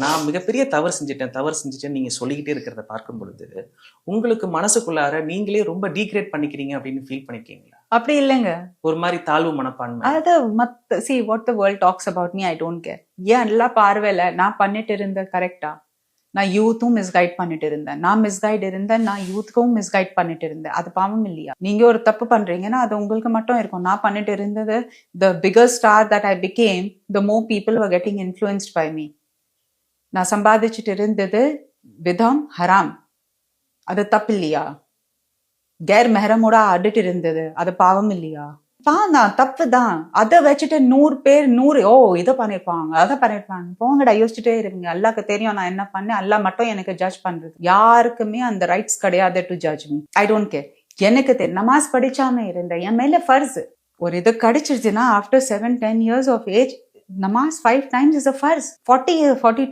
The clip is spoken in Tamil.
நான் மிகப்பெரிய தவறு செஞ்சுட்டேன்னு நீங்க சொல்லிக்கிட்டே இருக்கிறத பார்க்கும் பொழுது உங்களுக்கு மனசுக்குள்ளார நீங்களே ரொம்ப டீக்ரேட் பண்ணிக்கிறீங்க அப்படின்னு ஃபீல் பண்ணிருக்கீங்களா? அப்படி இல்லைங்க. ஒரு மாதிரி தாழ்வு மனப்பான்மை. அது see what the world talks about me, I don't care. ஏன் எல்லா பார்வையில நான் பண்ணிட்டு இருந்த கரெக்டா? நான் யூத்தும் மிஸ்கைட் பண்ணிட்டு இருந்தேன், நான் யூத்துக்கும் மிஸ்கைட் பண்ணிட்டு இருந்தேன். அது பாவம் இல்லையா? நீங்க ஒரு தப்பு பண்றீங்கன்னா அது உங்களுக்கு மட்டும் இருக்கும். நான் பண்ணிட்டு இருந்தது, the bigger star that I became, the more people were getting influenced by me. நான் சம்பாதிச்சுட்டு இருந்தது விதம் ஹராம், அது தப்பு இல்லையா? கேர் மெஹரமோட ஆடிட்டு இருந்தது, அது பாவம் இல்லையா? தான் தப்பு தான். அதை வச்சுட்டு 100 பேர் 100 இதை பண்ணிருப்பாங்க அதை பண்ணிருப்பாங்க, போங்கடா, யோசிச்சுட்டே இருப்பீங்க. அல்லாஹ்க்கு தெரியும் நான் என்ன பண்ணேன், அல்லாஹ் மட்டும் எனக்கு ஜட்ஜ் பண்றது. யாருக்குமே அந்த ரைட்ஸ் கிடையாது to judge me. I don't care. எனக்கு நமாஸ் படிச்சாம இருந்தேன், என் மேல ஃபர்ஸ். ஒரு இது கிடைச்சிருச்சுன்னா ஆஃப்டர் 7-10 years of age, நமாஸ் 5 times is a ஃபர்ஸ். 42